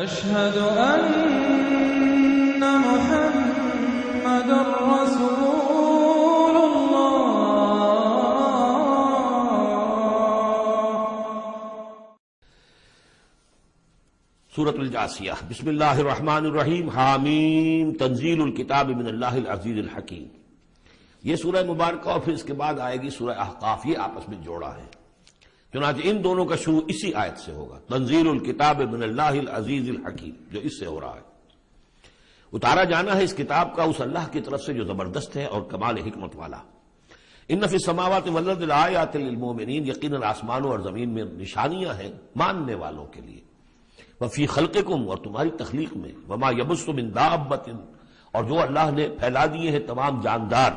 أشهد أن محمد رسول سورۃ الجاثیہ۔ بسم اللہ الرحمن الرحیم۔ حامیم تنزیل الکتاب من اللہ العزیز الحکیم۔ یہ سورہ مبارکہ اور پھر اس کے بعد آئے گی سورہ احقاف، یہ آپس میں جوڑا ہے، چنانچہ ان دونوں کا شروع اسی آیت سے ہوگا، تنزیل الکتاب من اللہ العزیز الحکیم، جو اس سے ہو رہا ہے۔ اتارا جانا ہے اس کتاب کا اس اللہ کی طرف سے جو زبردست ہے اور کمال حکمت والا۔ ان فی السماوات والارض لآیات للمؤمنین، یقیناً آسمانوں اور زمین میں نشانیاں ہیں ماننے والوں کے لیے۔ وفی خلقکم، اور تمہاری تخلیق میں، وما یبث من دابۃ، اور جو اللہ نے پھیلا دیے ہیں تمام جاندار،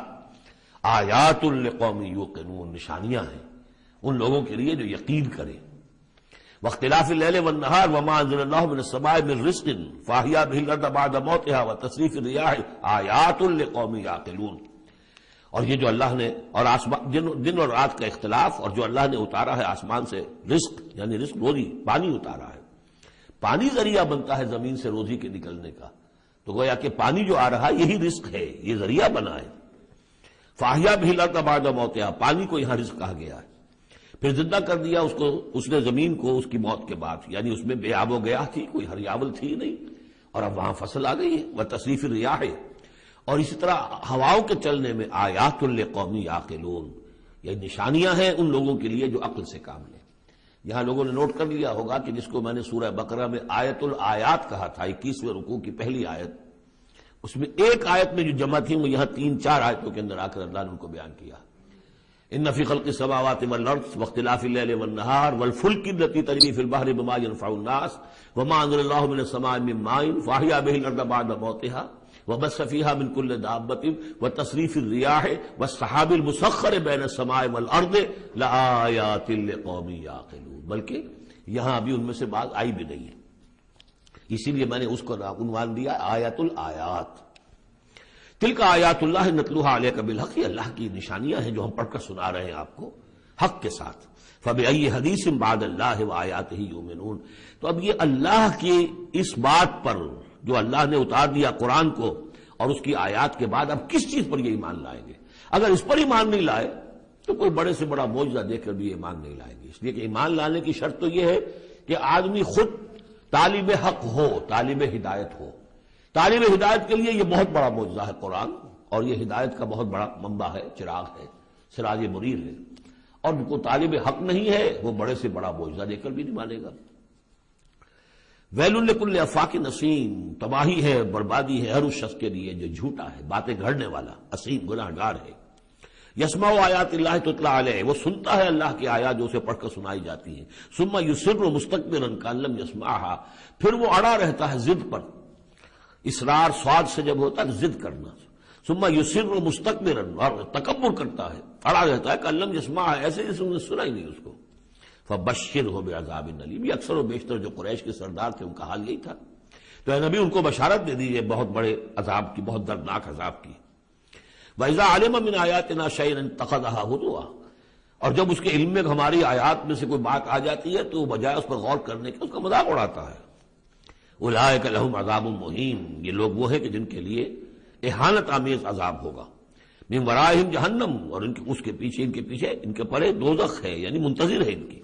آیات لقوم یوقنون، نشانیاں ہیں ان لوگوں کے لیے جو یقین کریں۔ واختلاف اللیل والنہار وما انزل اللہ من السماء من رزق فاحیا به الارض بعد موتها وتصریف الریاح آیات لقوم یعقلون، اور یہ جو اللہ نے اور دن اور رات کا اختلاف، اور جو اللہ نے اتارا ہے آسمان سے رزق، یعنی رزق روزی، پانی اتارا ہے۔ پانی ذریعہ بنتا ہے زمین سے روزی کے نکلنے کا، تو گویا کہ پانی جو آ رہا ہے یہی رزق ہے، یہ ذریعہ بنا ہے۔ فاحیا به الارض بعد موتها، پانی کو یہاں رزق کہا گیا ہے۔ پھر زندہ کر دیا اس نے زمین کو اس کی موت کے بعد، یعنی اس میں بے آب و گیا تھی، کوئی ہریاول تھی نہیں، اور اب وہاں فصل آ گئی ہے۔ وتصریف الریاح، اور اسی طرح ہواؤں کے چلنے میں آیات لقوم یعقلون، یہ نشانیاں ہیں ان لوگوں کے لیے جو عقل سے کام لیں۔ یہاں لوگوں نے نوٹ کر لیا ہوگا کہ جس کو میں نے سورہ بقرہ میں آیت الآیات کہا تھا، 21ویں رکوع کی پہلی آیت، اس میں ایک آیت میں جو جمع تھی وہ یہاں 3-4 آیتوں کے اندر آ کر اللہ نے ان کو بیان کیا۔ ان فی خلق السماوات والارض واختلاف اللیل والنہار والفلک التی تجری فی البحر بما ينفع الناس وما انزل اللہ من السماء من ماء فاحیا به الارض بعد موتها وبث فيها من كل دابة وتصريف الرياح والسحاب المسخر بين السماء والارض لآیات لقوم یعقلون، بلکہ یہاں ابھی ان میں سے بات آئی بھی نہیں ہے، اسی لیے میں نے اس کو عنوان دیا آیات الآیات۔ تلک آیات اللہ نتلوها علیک بالحق، یہ اللہ کی نشانیاں ہیں جو ہم پڑھ کر سنا رہے ہیں آپ کو حق کے ساتھ۔ فبأی حدیث بعد اللہ وآیاتہ یؤمنون، تو اب یہ اللہ کی اس بات پر جو اللہ نے اتار دیا قرآن کو اور اس کی آیات کے بعد اب کس چیز پر یہ ایمان لائیں گے؟ اگر اس پر ایمان نہیں لائے تو کوئی بڑے سے بڑا معجزہ دیکھ کر بھی ایمان نہیں لائیں گے، اس لیے کہ ایمان لانے کی شرط تو یہ ہے کہ آدمی خود طالب حق ہو، طالب ہدایت ہو۔ طالب ہدایت کے لیے یہ بہت بڑا معجزہ ہے قرآن، اور یہ ہدایت کا بہت بڑا منبع ہے، چراغ ہے، سراج منیر ہے، اور جو طالب حق نہیں ہے وہ بڑے سے بڑا معجزہ دے کر بھی نہیں مانے گا۔ ویل لکل افاک نسیم، تباہی ہے، بربادی ہے ہر اس شخص کے لیے جو جھوٹا ہے، باتیں گھڑنے والا، اسیم گناہ گار ہے۔ یسمع آیات اللہ تتلی علیہ، وہ سنتا ہے اللہ کی آیات جو اسے پڑھ کر سنائی جاتی ہیں۔ ثم یصر مستکبرا کأن لم یسمعها، پھر وہ اڑا رہتا ہے ضد پر، اصرار سواد سے جب ہوتا ہے ضد کرنا۔ ثم یصر مستکبرا، اور تکبر کرتا ہے، اڑا رہتا ہے کأن لم یسمعها، ایسے جیسے انہوں نے سنا ہی نہیں اس کو۔ فبشرہ بعذاب الیم، یہ اکثر و بیشتر جو قریش کے سردار تھے ان کا حال یہی تھا، تو اے نبی ان کو بشارت دے دیجیے بہت بڑے عذاب کی، بہت دردناک عذاب کی۔ وَإِذَا عَلِمَ مِنْ آیَاتِنَا شَيْئًا اتَّخَذَهَا هُزُوًا، اور جب اس کے علم میں ہماری آیات میں سے کوئی بات آ جاتی ہے تو بجائے اس پر غور کرنے کے اس کا مذاق اڑاتا ہے۔ اولئک لہم عذاب مہین، یہ لوگ وہ ہیں کہ جن کے لیے اہانت آمیز عذاب ہوگا۔ من ورائہم جہنم، اور ان کے پیچھے ان کے پڑے دوزخ ہے، یعنی منتظر ہے ان کی۔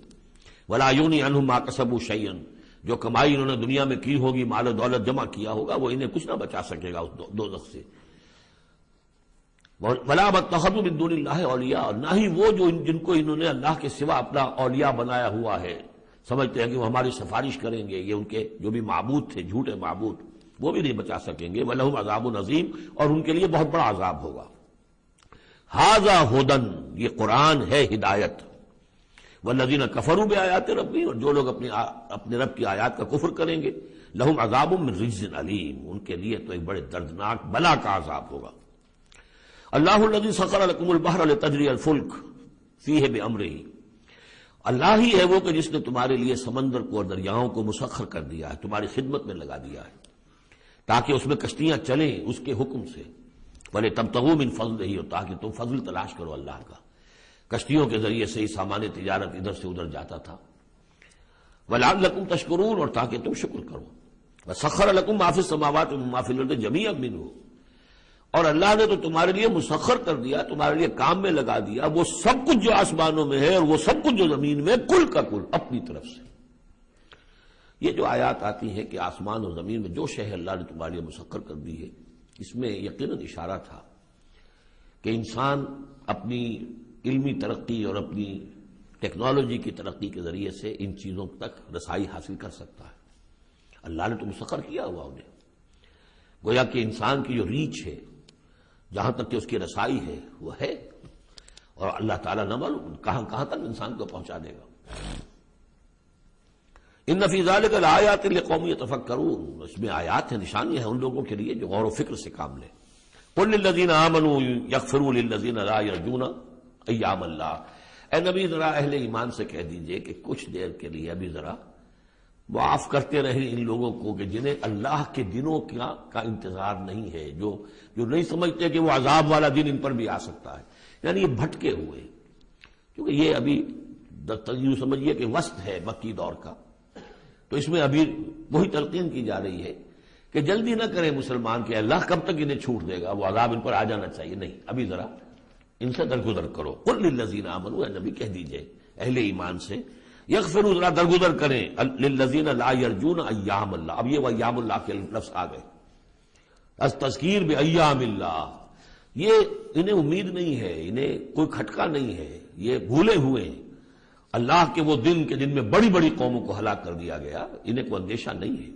ولا یغنی عنہم ما کسبوا شیئا، جو کمائی انہوں نے دنیا میں کی ہوگی، مال و دولت جمع کیا ہوگا، وہ انہیں کچھ نہ بچا سکے گا اس دوزخ سے۔ ولا اتخذوا من دون اللہ اولیاء، اور نہ ہی وہ جن کو انہوں نے اللہ کے سوا اپنا اولیاء بنایا ہوا ہے، سمجھتے ہیں کہ وہ ہماری سفارش کریں گے، یہ ان کے جو بھی معبود تھے، جھوٹے معبود، وہ بھی نہیں بچا سکیں گے۔ وَلَهُمْ عَذَابٌ عَظِيمٌ، اور ان کے لیے بہت بڑا عذاب ہوگا۔ ھذا ھدی، یہ قرآن ہے ہدایت۔ والذین کفروا بآیات ربہم، اور جو لوگ اپنے رب کی آیات کا کفر کریں گے، لہم عذاب من رجز علیم، ان کے لیے تو ایک بڑے دردناک بلا کا عذاب ہوگا۔ اللہ الذی سخر لکم البحر لتجری الفلک فیہ بامرہ، اللہ ہی ہے وہ کہ جس نے تمہارے لیے سمندر کو اور دریاؤں کو مسخر کر دیا ہے، تمہاری خدمت میں لگا دیا ہے، تاکہ اس میں کشتیاں چلیں اس کے حکم سے۔ وَلِتَبْتَغُوا مِنْ فَضْلِهِ، اور تاکہ تم فضل تلاش کرو اللہ کا۔ کشتیوں کے ذریعے سے ہی سامان تجارت ادھر سے ادھر جاتا تھا۔ وَلَعَلَّكُمْ تَشْكُرُونَ، اور تاکہ تم شکر کرو۔ وَسَخَّرَ لَكُم مَّا فِي السَّمَاوَاتِ وَمَا فِي الْأَرْضِ جَمِيعًا مِّنْهُ، اور اللہ نے تو تمہارے لیے مسخر کر دیا، تمہارے لیے کام میں لگا دیا وہ سب کچھ جو آسمانوں میں ہے اور وہ سب کچھ جو زمین میں، کل کا کل اپنی طرف سے۔ یہ جو آیات آتی ہیں کہ آسمان اور زمین میں جو شے اللہ نے تمہارے لیے مسخر کر دی ہے، اس میں یقیناً اشارہ تھا کہ انسان اپنی علمی ترقی اور اپنی ٹیکنالوجی کی ترقی کے ذریعے سے ان چیزوں تک رسائی حاصل کر سکتا ہے۔ اللہ نے تو مسخر کیا ہوا انہیں، گویا کہ انسان کی جو ریچ ہے، جہاں تک کہ اس کی رسائی ہے وہ ہے، اور اللہ تعالیٰ نہ معلوم کہاں کہاں تک انسان کو پہنچا دے گا۔ ان فی ذلک لآیات لقوم یتفکرون، اس میں آیات ہیں، نشانیاں ہیں ان لوگوں کے لیے جو غور و فکر سے کام لیں۔ قل للذین آمنوا یغفروا للذین لا یرجون ایام اللہ، اے نبی ذرا اہل ایمان سے کہہ دیجئے کہ کچھ دیر کے لیے ابھی ذرا معاف کرتے رہیں ان لوگوں کو کہ جنہیں اللہ کے دنوں کا انتظار نہیں ہے، جو نہیں سمجھتے کہ وہ عذاب والا دن ان پر بھی آ سکتا ہے، یعنی یہ بھٹکے ہوئے، کیونکہ یہ ابھی یوں سمجھیے کہ وسط ہے مکی دور کا، تو اس میں ابھی وہی تلقین کی جا رہی ہے کہ جلدی نہ کریں مسلمان کہ اللہ کب تک انہیں چھوٹ دے گا، وہ عذاب ان پر آ جانا چاہیے، نہیں، ابھی ذرا ان سے درگزر کرو۔ قل للذین آمنوا، اے نبی کہہ دیجئے اہل ایمان سے، یغفروا ذرا درگزر کریں، للذین لا یرجون ایام اللہ، اب یہ وہ ایام اللہ کے لفظ آ گئے، از تذکیر بایام اللہ، یہ انہیں امید نہیں ہے، انہیں کوئی کھٹکا نہیں ہے، یہ بھولے ہوئے ہیں اللہ کے وہ دن کے جن میں بڑی بڑی قوموں کو ہلاک کر دیا گیا، انہیں کوئی اندیشہ نہیں ہے۔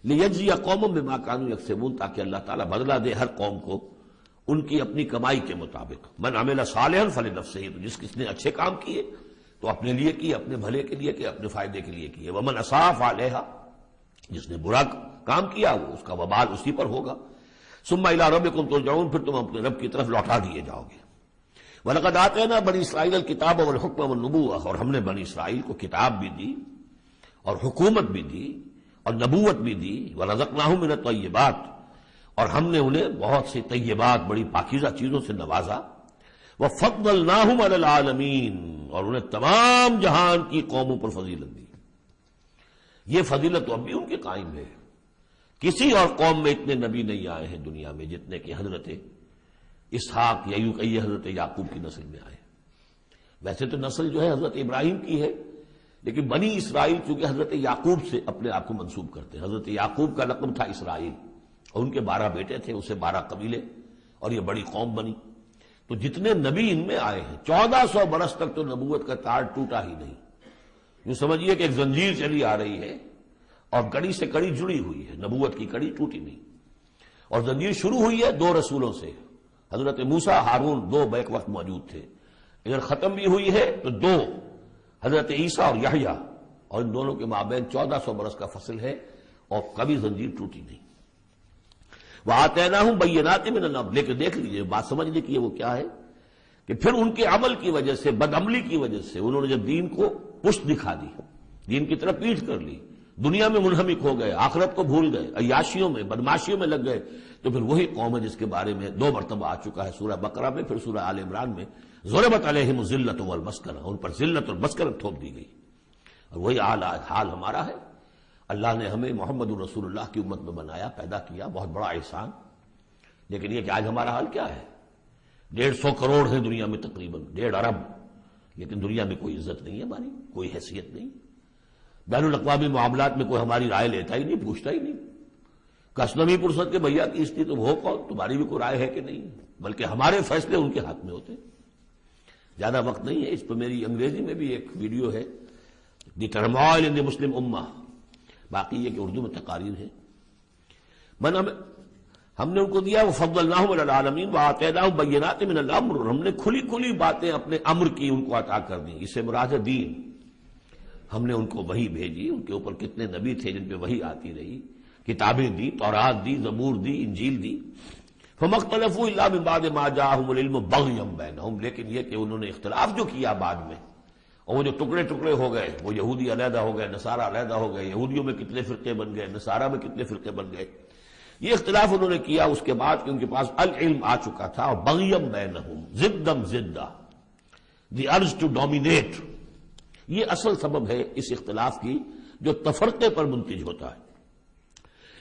لیجزی قوم بما کانوا یکسبون، تاکہ اللہ تعالیٰ بدلہ دے ہر قوم کو ان کی اپنی کمائی کے مطابق۔ من عمل صالحا فلنفسہ، تو جس نے اچھے کام کیے تو اپنے لیے کیے، اپنے بھلے کے لیے کیے، اپنے فائدے کے لیے کیے، ومن اساء فعلیہا، جس نے برا کام کیا وہ اس کا وبال اسی پر ہوگا۔ ثم الی ربکم ترجعون، پھر تم اپنے رب کی طرف لوٹا دیے جاؤ گے۔ وَلَقَدْ آتَيْنَا بَنِي إِسْرَائِيلَ الْكِتَابَ وَالْحُكْمَ وَالنُّبُوَّةَ، اور ہم نے بنی اسرائیل کو کتاب بھی دی اور حکومت بھی دی اور نبوت بھی دی، وَرَزَقْنَاهُم مِّنَ الطَّيِّبَاتِ، اور ہم نے انہیں بہت سی طیبات بڑی پاکیزہ چیزوں سے نوازا، وَفَضَّلْنَاهُمْ عَلَى الْعَالَمِينَ، اور انہیں تمام جہان کی قوموں پر فضیلت دی۔ یہ فضیلت تو اب بھی ان کے قائم ہے، کسی اور قوم میں اتنے نبی نہیں آئے ہیں دنیا میں جتنے کہ حضرت اسحاق یا یوں کہیے حضرت یعقوب کی نسل میں آئے۔ ویسے تو نسل جو ہے حضرت ابراہیم کی ہے، لیکن بنی اسرائیل چونکہ حضرت یعقوب سے اپنے آپ کو منسوب کرتے ہیں، حضرت یعقوب کا لقب تھا اسرائیل، اور ان کے 12 بیٹے تھے، اسے 12 قبیلے، اور یہ بڑی قوم بنی۔ تو جتنے نبی ان میں آئے ہیں 1400 برس تک تو نبوت کا تار ٹوٹا ہی نہیں، یوں سمجھیے کہ ایک زنجیر چلی آ رہی ہے اور کڑی سے کڑی جڑی ہوئی ہے، نبوت کی کڑی ٹوٹی نہیں، اور زنجیر شروع ہوئی ہے 2 رسولوں سے، حضرت موسیٰ ہارون 2 بیک وقت موجود تھے، اگر ختم بھی ہوئی ہے تو 2 حضرت عیسیٰ اور یحییٰ، اور ان دونوں کے مابین 1400 برس کا فصل ہے اور کبھی زنجیر ٹوٹی نہیں۔ وَآتَيْنَاهُم بَيِّنَاتٍ مِّنَ الْأَمْرِ، لیکن دیکھ لیجیے بات سمجھنے کی ہے وہ کیا ہے کہ پھر ان کے عمل کی وجہ سے، بدعملی کی وجہ سے، انہوں نے جب دین کو پشت دکھا دی، دین کی طرف پیٹھ کر لی، دنیا میں منہمک ہو گئے، آخرت کو بھول گئے، عیاشیوں میں بدماشیوں میں لگ گئے، تو پھر وہی قوم ہے جس کے بارے میں 2 مرتبہ آ چکا ہے سورہ بقرہ میں، پھر سورہ آل عمران میں، ضربت علیہم الذلۃ والمسکنہ، ان پر ذلت اور مسکنت تھوپ دی گئی، اور وہی حال ہمارا ہے۔ اللہ نے ہمیں محمد الرسول اللہ کی امت میں بنایا، پیدا کیا، بہت بڑا احسان، لیکن یہ کہ آج ہمارا حال کیا ہے؟ 150 کروڑ ہیں دنیا میں، تقریباً 1.5 ارب، لیکن دنیا میں کوئی عزت نہیں ہے ہماری، کوئی حیثیت نہیں، بین الاقوامی معاملات میں کوئی ہماری رائے لیتا ہی نہیں، پوچھتا ہی نہیں، کسنوی پرسد کے بھیا کی استی تم ہو کون، تمہاری بھی کوئی رائے ہے کہ نہیں، بلکہ ہمارے فیصلے ان کے ہاتھ میں ہوتے۔ زیادہ وقت نہیں ہے، اس پہ میری انگریزی میں بھی ایک ویڈیو ہے، دی ٹرموائل ان دی مسلم امہ، باقی یہ کہ اردو میں تقاریر ہے۔ ہم نے ان کو دیا وَفَضَّلْنَاهُمْ عَلَى الْعَالَمِينَ وَآتَيْنَاهُم بَيِّنَاتٍ مِّنَ الْأَمْرِ، ہم نے کھلی کھلی باتیں اپنے امر کی ان کو عطا کر دی، اس سے مراد ہے دین۔ ہم نے ان کو وحی بھیجی، ان کے اوپر کتنے نبی تھے جن پہ وحی آتی رہی، کتابیں دی، تورات دی، زبور دی، انجیل دی۔ فَمَا اخْتَلَفُوا إِلَّا مِن بَعْدِ مَا جَاءَهُمُ الْعِلْمُ بَغْيًا بَيْنَهُمْ، لیکن یہ کہ انہوں نے اختلاف جو کیا بعد میں، اور وہ جو ٹکڑے ٹکڑے ہو گئے، وہ یہودی علیحدہ ہو گئے، نصارہ علیحدہ ہو گئے، یہودیوں میں کتنے فرقے بن گئے، نصارہ میں کتنے فرقے بن گئے، یہ اختلاف انہوں نے کیا اس کے بعد کہ ان کے پاس العلم آ چکا تھا، اور بغیم بینہم، ضدم ضدہ، دی ارج ٹو ڈومینیٹ، یہ اصل سبب ہے اس اختلاف کی جو تفرقے پر منتج ہوتا ہے۔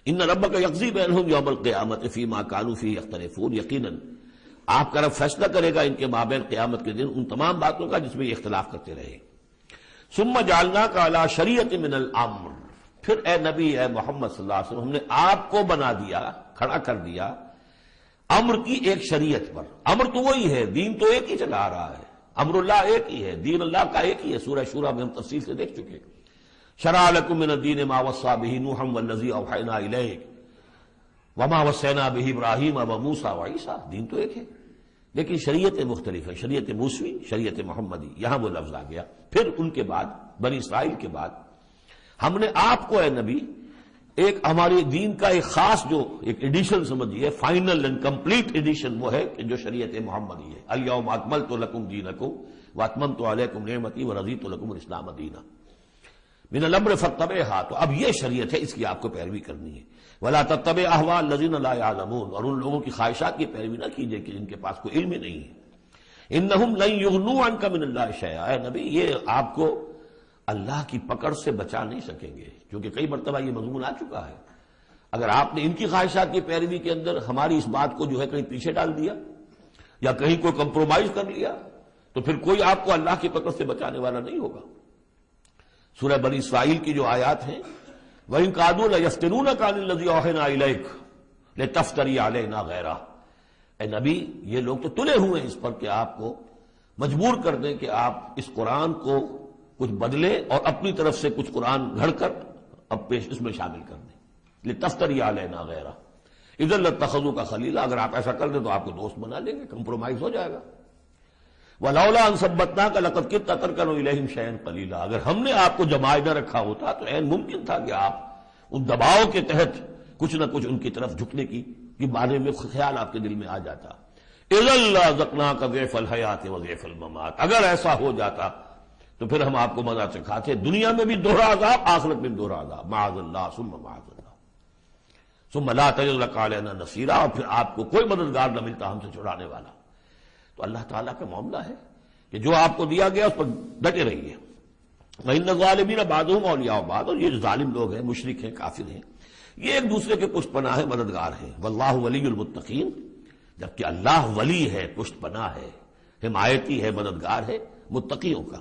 ان ربک یقضی بینہم یوم القیامت فیما کانوا فیہ یختلفون، یقیناً آپ کا رب فیصلہ کرے گا ان کے مابین قیامت کے دن ان تمام باتوں کا جس میں یہ اختلاف کرتے رہے۔ ثم جعلناک علی شریعۃ من الامر، پھر اے نبی اے محمد صلی اللہ علیہ وسلم ہم نے آپ کو بنا دیا، کھڑا کر دیا امر کی ایک شریعت پر۔ امر تو وہی ہے، دین تو ایک ہی چلا آ رہا ہے، امر اللہ ایک ہی ہے، دین اللہ کا ایک ہی ہے۔ سورہ شورى میں ہم تفصیل سے دیکھ چکے۔ شرع لکم من الدین ما وصى به نوحا والذی اوحینا الیک وما وصینا به ابراہیم وموسیٰ وعیسیٰ، دین تو ایک ہے لیکن شریعت مختلف ہے، شریعت موسوی، شریعت محمدی، یہاں وہ لفظ آ گیا۔ پھر ان کے بعد بنی اسرائیل کے بعد ہم نے آپ کو اے نبی ایک ہمارے دین کا ایک خاص جو ایک ایڈیشن سمجھیے، فائنل اینڈ کمپلیٹ ایڈیشن وہ ہے کہ جو شریعت محمدی ہے۔ الیوم اکملت لکم دینکم واتممت علیکم نعمتی ورضیت لکم الاسلام دینا من الامر فاتبعها، تو اب یہ شریعت ہے، اس کی آپ کو پیروی کرنی ہے۔ ولا تتبع اهواء الذین لا يعلمون، اور ان لوگوں کی خواہشات کی پیروی نہ کیجیے کہ جن کے پاس کوئی علم ہی نہیں ہے۔ انہم لن یغنوا عنک من اللہ شیئا، اے نبی یہ آپ کو اللہ کی پکڑ سے بچا نہیں سکیں گے، کیونکہ کئی مرتبہ یہ مضمون آ چکا ہے۔ اگر آپ نے ان کی خواہشات کی پیروی کے اندر ہماری اس بات کو جو ہے کہیں پیچھے ڈال دیا یا کہیں کوئی کمپرومائز کر لیا تو پھر کوئی آپ کو اللہ کی پکڑ سے بچانے والا نہیں ہوگا۔ سورہ بنی اسرائیل کی جو آیات ہیں، وَإِن كَادُوا لَيَفْتِنُونَكَ عَنِ الَّذِي أَوْحَيْنَا إِلَيْكَ لِتَفْتَرِيَ عَلَيْنَا غَيْرَهُ، اے نبی یہ لوگ تو تلے ہوئے ہیں اس پر کہ آپ کو مجبور کر دیں کہ آپ اس قرآن کو کچھ بدلیں اور اپنی طرف سے کچھ قرآن گھڑ کر اب پیش اس میں شامل کر دیں۔ لِتَفْتَرِيَ عَلَيْنَا غَيْرَهُ اِذًا لَاتَّخَذُوكَ خَلِيلًا، اگر آپ ایسا کر دیں تو آپ کو دوست بنا لیں گے، کمپرومائز ہو جائے گا۔ وَلَوْلَا أَن ثَبَّتْنَاكَ لَقَدْ كِدتَّ تَرْكَنُ إِلَيْهِمْ شَيْئًا قَلِيلًا، اگر ہم نے آپ کو جمائے نہ رکھا ہوتا تو عین ممکن تھا کہ آپ ان دباؤ کے تحت کچھ نہ کچھ ان کی طرف جھکنے کی بارے میں خیال آپ کے دل میں آ جاتا۔ إِذًا لَأَذَقْنَاكَ ضِعْفَ الْحَيَاةِ وَضِعْفَ الْمَمَاتِ، اگر ایسا ہو جاتا تو پھر ہم آپ کو مزہ سکھاتے دنیا میں بھی دوہرا عذاب، آخرت میں بھی دوہرا عذاب، معاذ اللہ ثم معاذ اللہ، ثم لا تجد لك علينا نصيرا، اور پھر آپ کو کوئی مددگار نہ ملتا ہم سے چھڑانے والا۔ تو اللہ تعالیٰ کا معاملہ ہے کہ جو آپ کو دیا گیا اس پر ڈٹے رہیے۔ وَإِنَّ الظَّالِمِينَ بَعْضُهُمْ أَوْلِيَاءُ بَعْضٍ، اور یہ جو ظالم لوگ ہیں، مشرک ہیں، کافر ہیں، یہ ایک دوسرے کے پشت پناہ ہے، مددگار ہیں۔ وَاللَّهُ وَلِيُّ الْمُتَّقِينَ، جبکہ اللہ ولی ہے، پشت پناہ ہے، حمایتی ہے، مددگار ہے متقیوں کا۔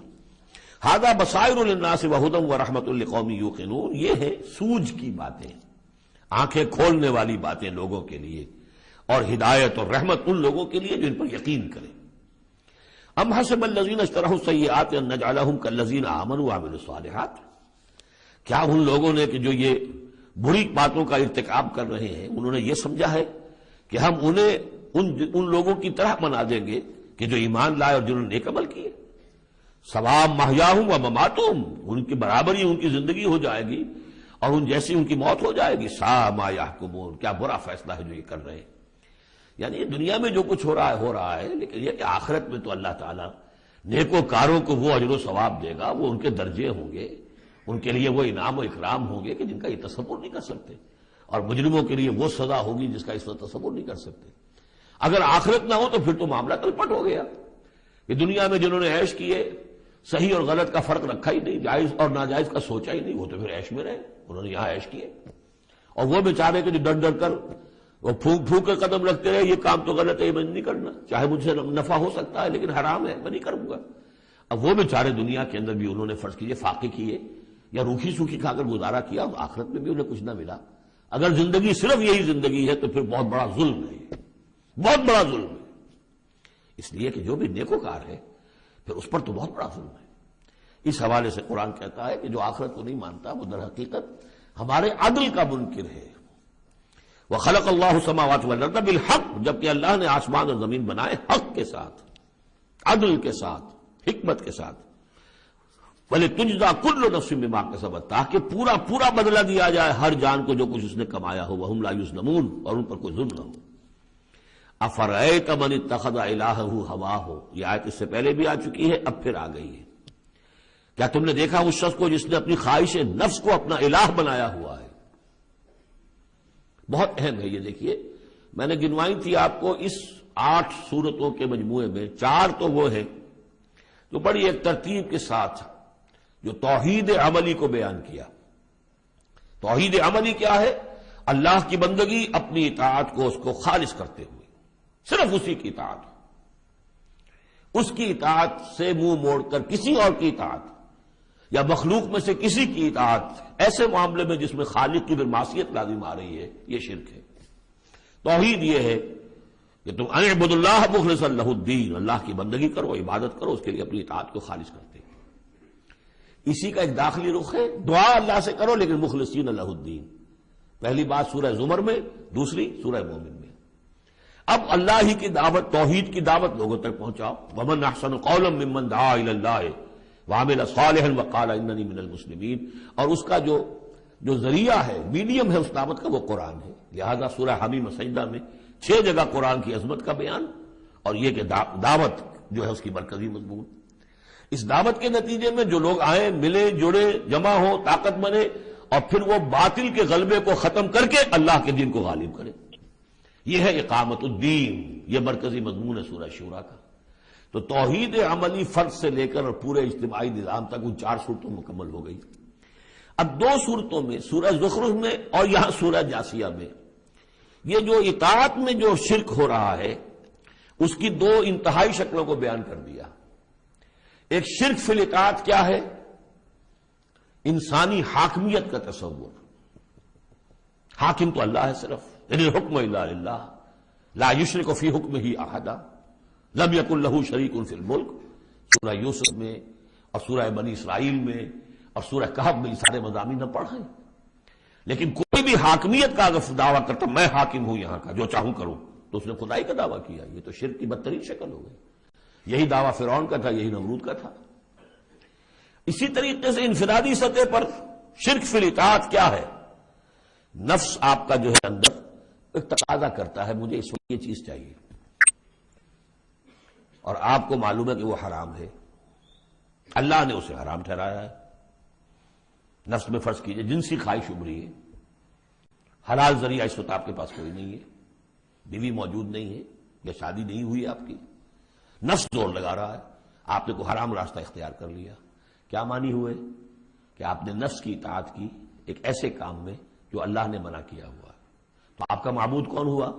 ھذا بصائر للناس وہدی ورحمۃ لقوم یوقنون، یہ ہے سوجھ کی باتیں، آنکھیں کھولنے والی باتیں لوگوں کے لیے، اور ہدایت اور رحمت ان لوگوں کے لیے جو ان پر یقین کریں۔ ام حسب الذین اجترحوا السیئات ان نجعلہم کالذین آمنوا وعملوا الصالحات، کیا ان لوگوں نے کہ جو یہ بری باتوں کا ارتکاب کر رہے ہیں انہوں نے یہ سمجھا ہے کہ ہم انہیں ان لوگوں کی طرح بنا دیں گے کہ جو ایمان لائے اور جنہوں نے نیک عمل کیے؟ سواء محیاہم و مماتہم، ان کی برابری ان کی زندگی ہو جائے گی اور ان جیسی ان کی موت ہو جائے گی۔ ساء ما یحکمون، کیا برا فیصلہ ہے جو یہ کر رہے ہیں۔ یعنی دنیا میں جو کچھ ہو رہا ہے، لیکن یہ کہ آخرت میں تو اللہ تعالیٰ نیکوکاروں کو وہ اجر و ثواب دے گا، وہ ان کے درجے ہوں گے، ان کے لیے وہ انعام و اکرام ہوں گے کہ جن کا یہ تصور نہیں کر سکتے، اور مجرموں کے لیے وہ سزا ہوگی جس کا اس وقت تصور نہیں کر سکتے۔ اگر آخرت نہ ہو تو پھر تو معاملہ تلپٹ ہو گیا کہ دنیا میں جنہوں نے عیش کیے، صحیح اور غلط کا فرق رکھا ہی نہیں، جائز اور ناجائز کا سوچا ہی نہیں، وہ تو پھر عیش میں رہے، انہوں نے یہاں عیش کیے۔ اور وہ بیچارے کہ جو ڈر ڈر کر وہ پھونک پھونک کے قدم رکھتے رہے، یہ کام تو غلط ہے، یہ میں نہیں کرنا، چاہے مجھ سے نفع ہو سکتا ہے لیکن حرام ہے، میں نہیں کروں گا۔ اب وہ بیچارے دنیا کے اندر بھی انہوں نے فرض کیجئے فاقے کیے یا روکھی سوکھی کھا کر گزارا کیا، آخرت میں بھی انہیں کچھ نہ ملا۔ اگر زندگی صرف یہی زندگی ہے تو پھر بہت بڑا ظلم ہے، بہت بڑا ظلم ہے۔ اس لیے کہ جو بھی نیکوکار ہے پھر اس پر تو بہت بڑا ظلم ہے۔ اس حوالے سے قرآن کہتا ہے کہ جو آخرت کو نہیں مانتا وہ در حقیقت ہمارے عدل کا منکر ہے۔ وَخَلَقَ اللَّهُ السَّمَاوَاتِ وَالْأَرْضَ بِالْحَقِّ، جبکہ اللہ نے آسمان اور زمین بنائے حق کے ساتھ، عدل کے ساتھ، حکمت کے ساتھ۔ وَلِتُجْزَىٰ كُلُّ نَفْسٍ بِمَا كَسَبَتْ، تاکہ پورا بدلہ دیا جائے ہر جان کو جو کچھ اس نے کمایا ہو، وَهُمْ لَا يُظْلَمُونَ، اور ان پر کوئی ظلم نہ ہو۔ أَفَرَأَيْتَ مَنِ اتَّخَذَ إِلَٰهَهُ هَوَاهُ، یہ آیت اس سے پہلے بھی آ چکی ہے، اب پھر آ گئی ہے۔ کیا تم نے دیکھا اس شخص کو جس نے اپنی خواہش نفس کو اپنا الہ بنایا ہوا ہے؟ بہت اہم ہے یہ، دیکھیے میں نے گنوائی تھی آپ کو اس 8 سورتوں کے مجموعے میں 4 تو وہ ہیں جو بڑی ایک ترتیب کے ساتھ جو توحید عملی کو بیان کیا۔ توحید عملی کیا ہے؟ اللہ کی بندگی اپنی اطاعت کو اس کو خالص کرتے ہوئے، صرف اسی کی اطاعت، اس کی اطاعت سے منہ موڑ کر کسی اور کی اطاعت یا مخلوق میں سے کسی کی اطاعت ایسے معاملے میں جس میں خالق کی پھر معصیت لازم آ رہی ہے، یہ شرک ہے۔ توحید یہ ہے کہ تم اعبد اللہ مخلصا لہ الدین، اللہ کی بندگی کرو، عبادت کرو، اس کے لیے اپنی اطاعت کو خالص کرتے ہیں۔ اسی کا ایک داخلی رخ ہے، دعا اللہ سے کرو لیکن مخلصین لہ الدین۔ پہلی بات سورہ زمر میں، دوسری سورہ مومن میں۔ اب اللہ ہی کی دعوت، توحید کی دعوت لوگوں تک پہنچاؤ۔ ومن احسن قولا ممن دعا الی اللہ وعمل صالحا وقال اننی من المسلمین، اور اس کا جو ذریعہ ہے، میڈیم ہے اس دعوت کا، وہ قرآن ہے۔ لہذا سورہ حمیم سجدہ میں 6 جگہ قرآن کی عظمت کا بیان، اور یہ کہ دعوت جو ہے اس کی مرکزی مضمون۔ اس دعوت کے نتیجے میں جو لوگ آئیں، ملے، جڑے، جمع ہو، طاقت بنے، اور پھر وہ باطل کے غلبے کو ختم کر کے اللہ کے دین کو غالب کرے، یہ ہے اقامت الدین، یہ مرکزی مضمون ہے سورہ شورا کا۔ تو توحید عملی فرد سے لے کر اور پورے اجتماعی نظام تک ان 4 صورتوں مکمل ہو گئی۔ اب 2 صورتوں میں، سورہ زخرف میں اور یہاں سورہ جاسیہ میں، یہ جو اطاعت میں جو شرک ہو رہا ہے اس کی 2 انتہائی شکلوں کو بیان کر دیا۔ ایک شرک فی الاطاعت کیا ہے؟ انسانی حاکمیت کا تصور، حاکم تو اللہ ہے صرف، یعنی حکم الا للہ لا یشرک فی حکمہ احدا لم یکن لہ شریک فی الملک، سورہ یوسف میں اور سورہ بنی اسرائیل میں اور سورہ کہف میں یہ سارے مضامین ہم پڑھ رہے ہیں۔ لیکن کوئی بھی حاکمیت کا اگر دعویٰ کرتا میں حاکم ہوں یہاں کا، جو چاہوں کروں، تو اس نے خدائی کا دعویٰ کیا، یہ تو شرک کی بدترین شکل ہو گئی۔ یہی دعویٰ فرعون کا تھا، یہی نمرود کا تھا۔ اسی طریقے سے انفرادی سطح پر شرک فی الاطاعت کیا ہے؟ نفس آپ کا جو ہے اندر ایک تقاضا کرتا ہے مجھے اس وقت یہ چیز چاہیے، اور آپ کو معلوم ہے کہ وہ حرام ہے، اللہ نے اسے حرام ٹھہرایا ہے۔ نفس میں فرض کیجئے جنسی خواہش ابھری ہے، حلال ذریعہ اس وقت آپ کے پاس کوئی نہیں ہے، بیوی موجود نہیں ہے یا شادی نہیں ہوئی آپ کی، نفس زور لگا رہا ہے، آپ نے کوئی حرام راستہ اختیار کر لیا۔ کیا مانی ہوئے کہ آپ نے نفس کی اطاعت کی ایک ایسے کام میں جو اللہ نے منع کیا ہوا، تو آپ کا معبود کون ہوا؟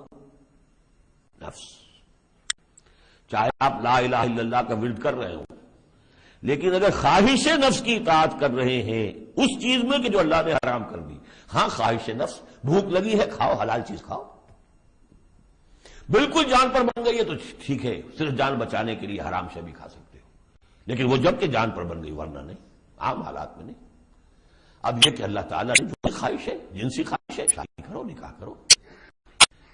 نفس۔ چاہے آپ لا الہ الا اللہ کا ورد کر رہے ہوں، لیکن اگر خواہش نفس کی اطاعت کر رہے ہیں اس چیز میں کہ جو اللہ نے حرام کر دی، ہاں خواہش نفس، بھوک لگی ہے کھاؤ، حلال چیز کھاؤ، بالکل جان پر بن گئی ہے تو ٹھیک ہے، صرف جان بچانے کے لیے حرام شے بھی کھا سکتے ہو، لیکن وہ جب کہ جان پر بن گئی، ورنہ نہیں، عام حالات میں نہیں۔ اب یہ کہ اللہ تعالیٰ نے جو خواہش ہے، جنسی خواہش ہے، شادی کرو، نکاح کرو،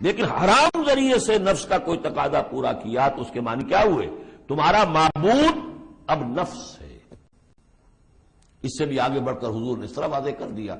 لیکن حرام ذریعے سے نفس کا کوئی تقاضا پورا کیا تو اس کے معنی کیا ہوئے؟ تمہارا معبود اب نفس ہے۔ اس سے بھی آگے بڑھ کر حضور نے اس طرح واضح کر دیا،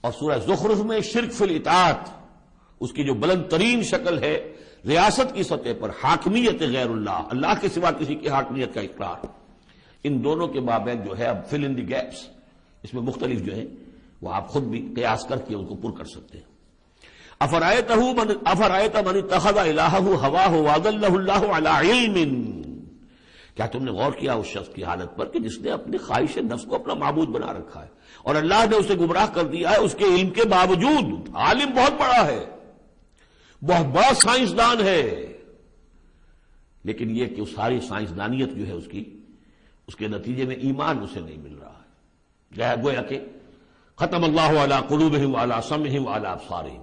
اور سورہ زخرف میں شرک فی الاطاعت، اس کی جو بلند ترین شکل ہے ریاست کی سطح پر حاکمیت غیر اللہ، اللہ کے سوا کسی کی حاکمیت کا اقرار، ان دونوں کے مابین جو ہے اب فل ان دی گیپس، اس میں مختلف جو ہیں وہ آپ خود بھی قیاس کر کے ان کو پر کر سکتے ہیں۔ افرأیت من اتخذ الہہ ہواہ واضلہ اللہ علی علم، کیا تم نے غور کیا اس شخص کی حالت پر کہ جس نے اپنی خواہش نفس کو اپنا معبود بنا رکھا ہے اور اللہ نے اسے گمراہ کر دیا ہے اس کے علم کے باوجود؟ عالم بہت بڑا ہے، بہت بڑا سائنسدان ہے، لیکن یہ کہ اس ساری سائنسدانیت جو ہے اس کے نتیجے میں ایمان اسے نہیں مل رہا ہے۔ گویا کہ ختم اللہ علی قلوبہم وعلی سمعہم وعلی ابصارہم،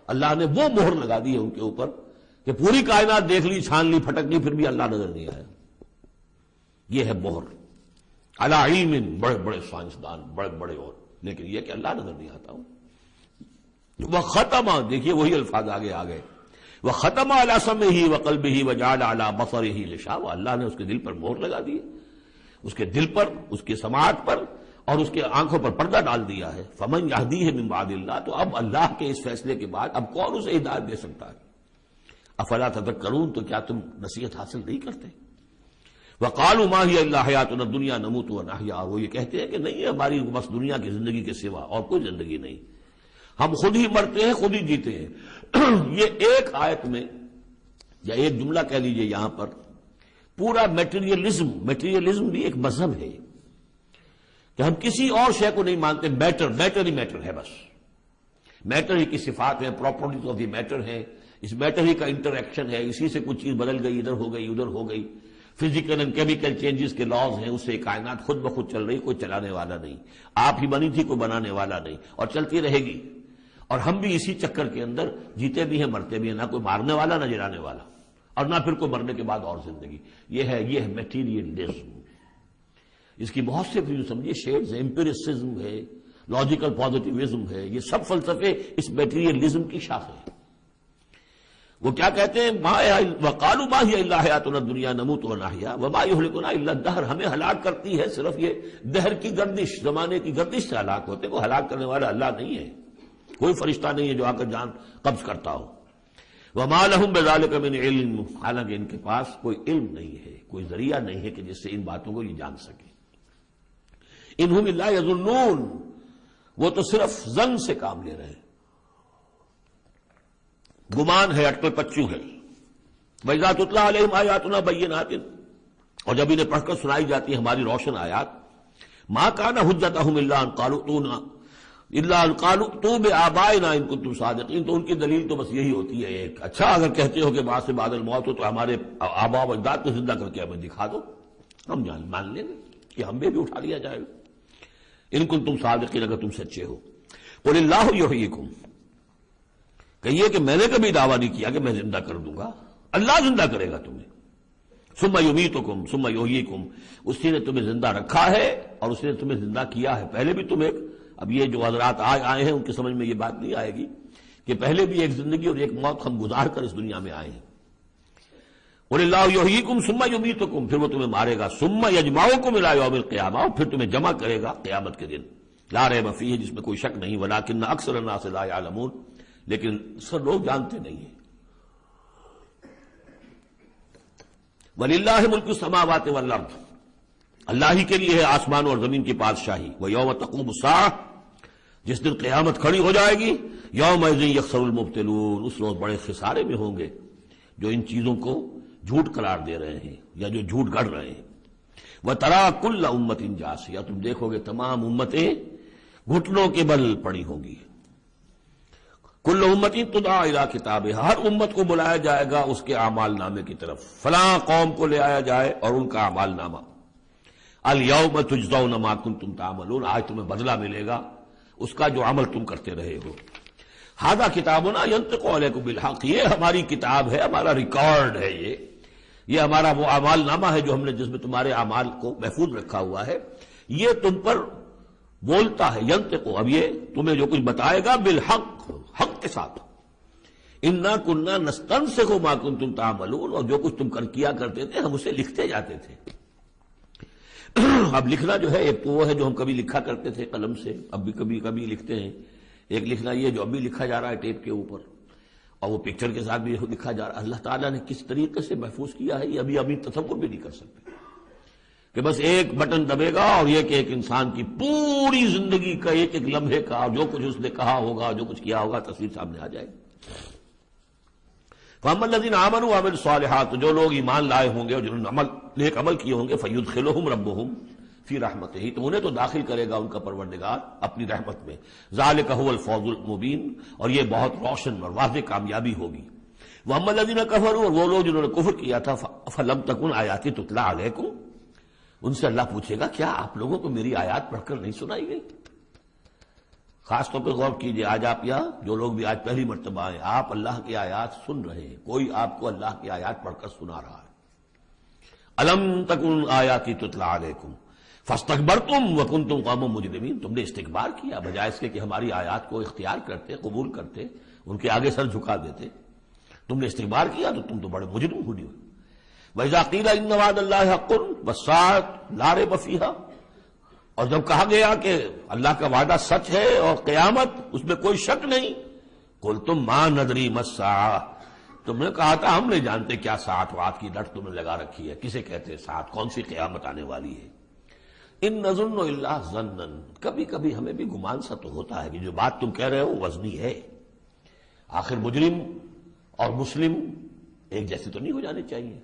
اللہ نے وہ مہر لگا دی ہے ان کے اوپر کہ پوری کائنات دیکھ لی، چھان لی، پھٹک لی، پھر بھی اللہ نظر نہیں آیا۔ یہ ہے مہر علی علم، بڑے بڑے سائنسدان، بڑے بڑے، اور لیکن یہ کہ اللہ نظر نہیں آتا ہوں۔ وہ ختم، دیکھیے وہی الفاظ آگے آ گئے، وختم علی سمعہ وقلبہ وجعل علی بصرہ غشاوہ، اللہ نے اس کے دل پر مہر لگا دی، اس کے دل پر، اس کی سماعت پر اور اس کے آنکھوں پر پردہ ڈال دیا ہے۔ فمن یہدیہ من بعد اللہ، تو اب اللہ کے اس فیصلے کے بعد اب کون اسے ہدایت دے سکتا ہے؟ افلا تذکرون، تو کیا تم نصیحت حاصل نہیں کرتے؟ وقالوا ما هي الا حیاتنا الدنیا نموت ونحیا، اور وہ یہ کہتے ہیں کہ نہیں ہے ہماری بس دنیا کی زندگی کے سوا اور کوئی زندگی نہیں، ہم خود ہی مرتے ہیں خود ہی جیتے ہیں۔ یہ ایک آیت میں یا ایک جملہ کہہ لیجئے یہاں پر پورا میٹیریلزم بھی ایک مذہب ہے کہ ہم کسی اور شے کو نہیں مانتے، میٹر ہی میٹر ہے، بس میٹر ہی کی صفات ہے، پراپرٹیز آف دی میٹر ہے، اس میٹر ہی کا انٹریکشن ہے، اسی سے کچھ چیز بدل گئی، ادھر ہو گئی ادھر ہو گئی، فزیکل اینڈ کیمیکل چینجز کے لاز ہیں، اس سے کائنات خود بخود چل رہی، کوئی چلانے والا نہیں، آپ ہی بنی تھی کوئی بنانے والا نہیں، اور چلتی رہے گی، اور ہم بھی اسی چکر کے اندر جیتے بھی ہیں مرتے بھی ہیں، نہ کوئی مارنے والا نہ جلانے والا، اور نہ پھر کوئی مرنے کے بعد اور زندگی۔ یہ ہے میٹیریلزم۔ اس کی بہت سے پھر سمجھیے شیڈز ہیں، امپیریسزم ہے، لاجیکل پازیٹیوزم ہے، یہ سب فلسفے اس میٹیریلزم کی شاخ ہیں۔ وہ کیا کہتے ہیں؟ وقالوا ما هي الا حیاتنا الدنیا نموت ونحیا وما یہلکنا الا الدہر، ہمیں ہلاک کرتی ہے صرف یہ دہر کی گردش، زمانے کی گردش سے ہلاک ہوتے، وہ ہلاک کرنے والا اللہ نہیں ہے، کوئی فرشتہ نہیں ہے جو آ کر جان قبض کرتا ہو۔ وما لهم بذلک من علم، حالانکہ ان کے پاس کوئی علم نہیں ہے، کوئی ذریعہ نہیں ہے کہ جس سے ان باتوں کو یہ جان سکے۔ انہم الا یظنون، وہ تو صرف ظن سے کام لے رہے ہیں، گمان ہے، اٹکل پچو ہے۔ وَإِذَا تُتْلَىٰ عَلَيْهِمْ آيَاتُنَا بَيِّنَاتٍ، اور جب انہیں پڑھ کر سنائی جاتی ہے ہماری روشن آیات، مَا كَانَ حُجَّتُهُمْ إِلَّا أَن قَالُوا ائْتُوا بِآبَائِنَا إِن كُنتُمْ صَادِقِينَ، تو ان کی دلیل تو بس یہی ہوتی ہے ایک، اچھا اگر کہتے ہو کہ بعد سے بعد الموت ہو تو ہمارے آباء و اجداد کو زندہ کر کے ہمیں دکھا دو، ہم مان لیں گے کہ ہم بھی اٹھا لیا جائے گا، ان کنتم صادقین، اگر تم سچے ہو۔ قُلِ اللَّهُ يُحْيِيكُمْ، کہیے کہ میں نے کبھی دعویٰ نہیں کیا کہ میں زندہ کر دوں گا، اللہ زندہ کرے گا تمہیں۔ ثم یمیتکم ثم یحییکم، اسی نے تمہیں زندہ رکھا ہے اور اسی نے تمہیں زندہ کیا ہے۔ پہلے بھی تم ایک، اب یہ جو حضرات آج آئے ہیں ان کی سمجھ میں یہ بات نہیں آئے گی کہ پہلے بھی ایک زندگی اور ایک موت ہم گزار کر اس دنیا میں آئے ہیں۔ قل اللہ یحییکم ثم یمیتکم، پھر وہ تمہیں مارے گا، ثم یجمعکم الی یوم القیامہ، اور پھر تمہیں جمع کرے گا قیامت کے دن، لا ریب فیہ، جس میں کوئی شک نہیں، ولکن اکثر الناس لا یعلمون، لیکن سب لوگ جانتے نہیں ہیں۔ وَلِلَّهِ مُلْكُ السَّمَاوَاتِ وَالْأَرْضِ، اللہ ہی کے لیے ہے آسمان اور زمین کی بادشاہی۔ وَيَوْمَ تَقُومُ السَّاعَةُ، جس دن قیامت کھڑی ہو جائے گی، يَوْمَئِذٍ يَخْسَرُ الْمُبْطِلُونَ، اس روز بڑے خسارے میں ہوں گے جو ان چیزوں کو جھوٹ قرار دے رہے ہیں یا جو جھوٹ گڑھ رہے ہیں۔ وَتَرَىٰ كُلَّ أُمَّةٍ جَاثِیَةٍ، تم دیکھو گے تمام امتیں گھٹنوں کے بل پڑی ہوں گی۔ کل امتی تدعا الی کتابہا، ہر امت کو بلایا جائے گا اس کے اعمال نامے کی طرف، فلاں قوم کو لے آیا جائے اور ان کا اعمال نامہ۔ الیوم تجزون ما کنتم تعملون، آج تمہیں بدلہ ملے گا اس کا جو عمل تم کرتے رہے ہو۔ ھذا کتابنا ینطق علیکم بالحق، یہ ہماری کتاب ہے، ہمارا ریکارڈ ہے، یہ ہمارا وہ اعمال نامہ ہے جو ہم نے، جس میں تمہارے اعمال کو محفوظ رکھا ہوا ہے، یہ تم پر بولتا ہے۔ ینطق، اب یہ تمہیں جو کچھ بتائے گا بالحق، حق کے ساتھ۔ انا کننا نستنسخ ما کنتم تعملون، اور جو کچھ تم کیا کرتے تھے ہم اسے لکھتے جاتے تھے۔ اب لکھنا جو ہے ایک تو وہ ہے جو ہم کبھی لکھا کرتے تھے قلم سے، اب بھی کبھی کبھی لکھتے ہیں، ایک لکھنا یہ جو ابھی لکھا جا رہا ہے ٹیپ کے اوپر، اور وہ پکچر کے ساتھ بھی لکھا جا رہا ہے۔ اللہ تعالیٰ نے کس طریقے سے محفوظ کیا ہے یہ ابھی تصور بھی نہیں کر سکتے، کہ بس ایک بٹن دبے گا اور یہ کہ ایک انسان کی پوری زندگی کا ایک ایک لمحے کا جو کچھ اس نے کہا ہوگا، جو کچھ کیا ہوگا، تصویر سامنے آ جائے گی۔ فَأَمَّا الَّذِينَ آمَنُوا وَعَمِلُوا الصَّالِحَاتِ، جو لوگ ایمان لائے ہوں گے اور جنہوں نے نیک عمل کیے ہوں گے، فَيُدْخِلُهُمْ رَبُّهُمْ فِي رَحْمَتِهِ، تو انہیں تو داخل کرے گا ان کا پروردگار اپنی رحمت میں۔ ذَلِكَ هُوَ الْفَوْزُ الْمُبِينُ، اور یہ بہت روشن اور واضح کامیابی ہوگی۔ وَأَمَّا الَّذِينَ كَفَرُوا، اور وہ لوگ جنہوں نے کفر کیا تھا، فَلَمْ تَكُنْ آيَاتِي تُتْلَىٰ عَلَيْكُمْ، ان سے اللہ پوچھے گا کیا آپ لوگوں کو میری آیات پڑھ کر نہیں سنائی گئی؟ خاص طور پہ غور کیجئے، آج آپ یہاں جو لوگ بھی آج پہلی مرتبہ آئے، آپ اللہ کی آیات سن رہے ہیں، کوئی آپ کو اللہ کی آیات پڑھ کر سنا رہا ہے۔ الم تکن آیاتی تتلیٰ علیکم فاستکبرتم وکنتم قوما مجرمین، تم نے استکبار کیا بجائے اس کے کہ ہماری آیات کو اختیار کرتے، قبول کرتے، ان کے آگے سر جھکا دیتے۔ تم نے استکبار کیا تو تم تو بڑے مجرم ہوئی ہو. وَإِذَا قِيلَ إِنَّ وَعْدَ اللَّهِ حَقٌّ وَالسَّاعَةُ لَا رَيْبَ فِيهَا، اور جب کہا گیا کہ اللہ کا وعدہ سچ ہے اور قیامت اس میں کوئی شک نہیں، قُلْتُم مَا نَدْرِي مَا السَّاعَةُ، تم نے کہا تھا ہم نہیں جانتے کیا ساعت وعد کی لٹ تم نے لگا رکھی ہے، کسے کہتے ہیں ساعت، کون سی قیامت آنے والی ہے. ان نظن الا ظنا، کبھی کبھی ہمیں بھی گمان سا تو ہوتا ہے کہ جو بات تم کہہ رہے ہو وزنی ہے. آخر مجرم اور مسلم ایک جیسے تو نہیں ہو جانے چاہیے.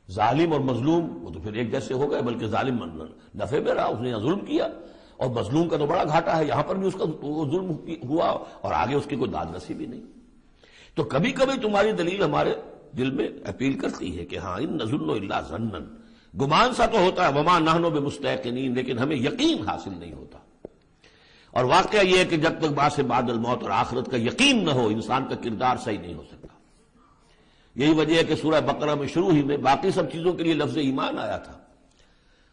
ظالم اور مظلوم وہ تو پھر ایک جیسے ہو گئے، بلکہ ظالم نفع میں رہا، اس نے ظلم کیا، اور مظلوم کا تو بڑا گھاٹا ہے، یہاں پر بھی اس کا ظلم ہوا اور آگے اس کی کوئی داد رسی بھی نہیں. تو کبھی کبھی تمہاری دلیل ہمارے دل میں اپیل کرتی ہے کہ ہاں ان نظن الا ظنا، گمان سا تو ہوتا ہے، وما نحن بمستيقنين، لیکن ہمیں یقین حاصل نہیں ہوتا. اور واقعہ یہ ہے کہ جب تک بعث بعد الموت اور آخرت کا یقین نہ ہو انسان کا کردار صحیح نہیں ہو سکتا. یہی وجہ ہے کہ سورہ بقرہ میں شروع ہی میں باقی سب چیزوں کے لیے لفظ ایمان آیا تھا.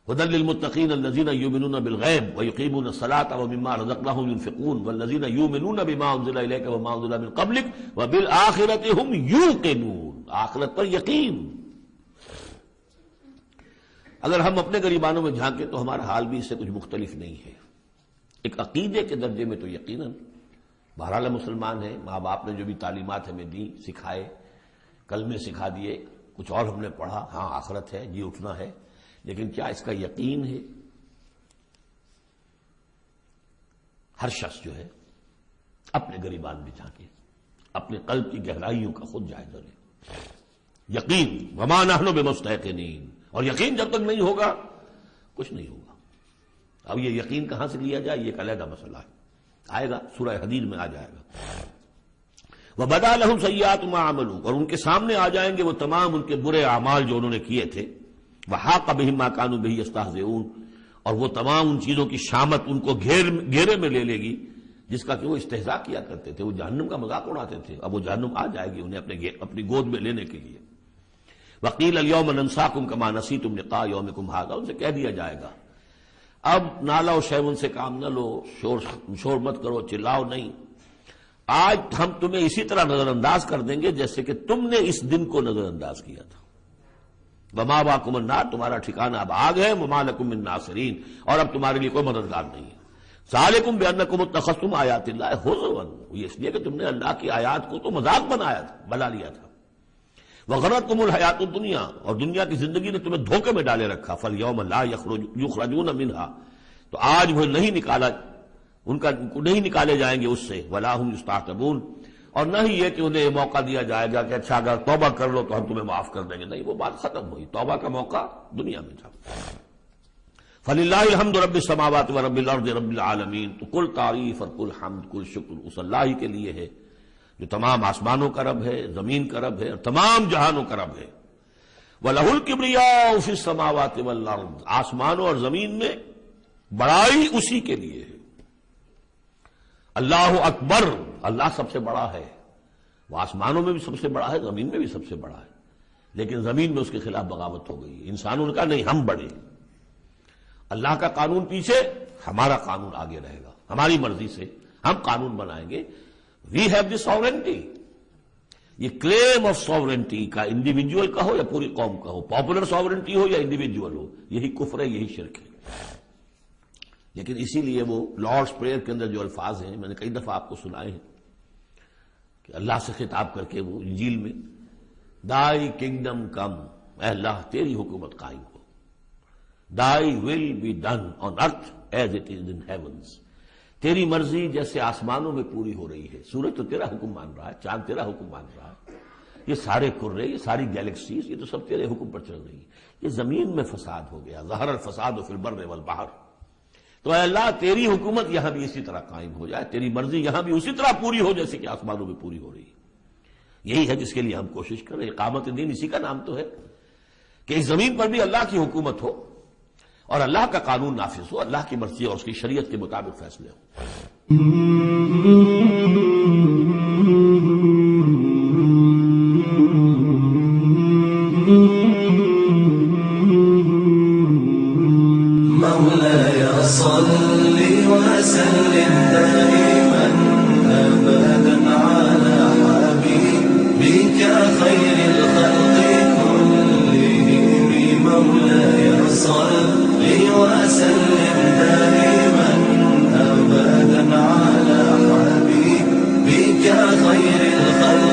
هدى للمتقين الذين يؤمنون بالغيب ويقيمون الصلاة ومما رزقناهم ينفقون والذين يؤمنون بما أنزل إليك وما أنزل من قبلك وبالآخرة هم يوقنون، آخرت پر یقین. اگر ہم اپنے گریبانوں میں جھانکیں تو ہمارا حال بھی اس سے کچھ مختلف نہیں ہے. ایک عقیدے کے درجے میں تو یقیناً بہرحال مسلمان ہیں، ماں باپ نے جو بھی تعلیمات ہمیں دی، سکھائے، کلمے سکھا دیے، کچھ اور ہم نے پڑھا، ہاں آخرت ہے، جی اٹھنا ہے، لیکن کیا اس کا یقین ہے؟ ہر شخص جو ہے اپنے گریبان میں جھانکے، اپنے قلب کی گہرائیوں کا خود جائزہ لے. یقین وما نحن بمستيقنين، اور یقین جب تک نہیں ہوگا کچھ نہیں ہوگا. اب یہ یقین کہاں سے لیا جائے، یہ ایک علیحدہ مسئلہ ہے، آئے گا سورہ حدید میں آ جائے گا. وَبَدَا لَهُمْ سَيِّئَاتُ مَا عَمَلُوا، اور ان کے سامنے آ جائیں گے وہ تمام ان کے برے اعمال جو انہوں نے کیے تھے. وَحَاقَ بِهِم مَا كَانُوا بِهِ يَسْتَهْزِئُونَ، اور وہ تمام ان چیزوں کی شامت ان کو گھیرے میں لے لے گی جس کا کہ وہ استہزاء کیا کرتے تھے، وہ جہنم کا مذاق اڑاتے تھے. اب وہ جہنم آ جائے گی انہیں اپنی گود میں لینے کے لیے. وَقِيلَ الْيَوْمَ نَنْسَاكُمْ كَمَا نَسِيتُمْ لِقَاءَ يَوْمِكُمْ هَذَا، ان سے کہہ دیا جائے گا اب نالا و شیون سے کام نہ لو، شور مت کرو، چلاؤ نہیں، آج ہم تمہیں اسی طرح نظر انداز کر دیں گے جیسے کہ تم نے اس دن کو نظر انداز کیا تھا. وَمَأْوَاكُمُ النَّارُ، تمہارا ٹھکانہ اب آگ ہے. وَمَا لَكُم مِّن نَاصِرِينَ، اور اب تمہارے لیے کوئی مددگار نہیں ہے. ذَلِكُمْ بِأَنَّكُمُ اتَّخَذْتُمْ آيَاتِ اللَّهِ هُزُوًا، یہ اس لیے کہ تم نے اللہ کی آیات کو تو مذاق بنا لیا تھا. وَغَرَّتْكُمُ الْحَيَاةُ الدُّنْيَا، اور دنیا کی زندگی نے تمہیں دھوکے میں ڈالے رکھا. فَالْيَوْمَ لَا يُخْرَجُونَ مِنْهَا، تو آج وہ نہیں نکالے جائیں گے اس سے. وَلَا هُمْ يُسْتَعْتَبُونَ، اور نہ ہی یہ کہ انہیں موقع دیا جائے گا کہ اچھا اگر توبہ کر لو تو ہم تمہیں معاف کر دیں گے. نہیں، وہ بات ختم ہوئی، توبہ کا موقع دنیا میں تھا. فَلِلَّهِ الْحَمْدُ رَبِّ السَّمَاوَاتِ وَرَبِّ الْأَرْضِ رَبِّ الْعَالَمِينَ، تو کل تعریف اور کل حمد کل شکر اس اللہ ہی کے لیے ہے جو تمام آسمانوں کا رب ہے، زمین کا رب ہے اور تمام جہانوں کا رب ہے. وَلَهُ الْكِبْرِيَاءُ فِي السَّمَاوَاتِ وَالْأَرْضِ، آسمانوں اور زمین میں بڑائی اسی کے لیے ہے. اللہ اکبر، اللہ سب سے بڑا ہے، وہ آسمانوں میں بھی سب سے بڑا ہے، زمین میں بھی سب سے بڑا ہے، لیکن زمین میں اس کے خلاف بغاوت ہو گئی. انسانوں نے کہا نہیں ہم بڑے، اللہ کا قانون پیچھے، ہمارا قانون آگے رہے گا، ہماری مرضی سے ہم قانون بنائیں گے. وی ہیو دی ساورنٹی، یہ کلیم آف ساورنٹی کا انڈیویجول کا ہو یا پوری قوم کا ہو، پاپولر ساورنٹی ہو یا انڈیویجول ہو، یہی کفر ہے، یہی شرک ہے. لیکن اسی لیے وہ لارڈس پریئر کے اندر جو الفاظ ہیں میں نے کئی دفعہ آپ کو سنائے ہیں کہ اللہ سے خطاب کر کے وہ انجیل میں دائی کنگڈم کم، اے اللہ تیری حکومت قائم ہو، thy will be done on earth as it is in heavens, تیری مرضی جیسے آسمانوں میں پوری ہو رہی ہے. سورج تو تیرا حکم مان رہا ہے، چاند تیرا حکم مان رہا ہے، یہ سارے کرے، یہ ساری گیلیکسیز، یہ تو سب تیرے حکم پر چل رہی ہے. یہ زمین میں فساد ہو گیا، ظہر الفساد فی البر والبحر، تو اے اللہ تیری حکومت یہاں بھی اسی طرح قائم ہو جائے، تیری مرضی یہاں بھی اسی طرح پوری ہو جیسے کہ آسمانوں میں پوری ہو رہی ہے. یہی ہے جس کے لیے ہم کوشش کر رہے ہیں. اقامت دین اسی کا نام تو ہے کہ اس زمین پر بھی اللہ کی حکومت ہو اور اللہ کا قانون نافذ ہو، اللہ کی مرضی اور اس کی شریعت کے مطابق فیصلے ہوں. مولاي صل وسلم دائما أبدا على حبيبك وسلم دائما أبدا على حبيبك خير الخلق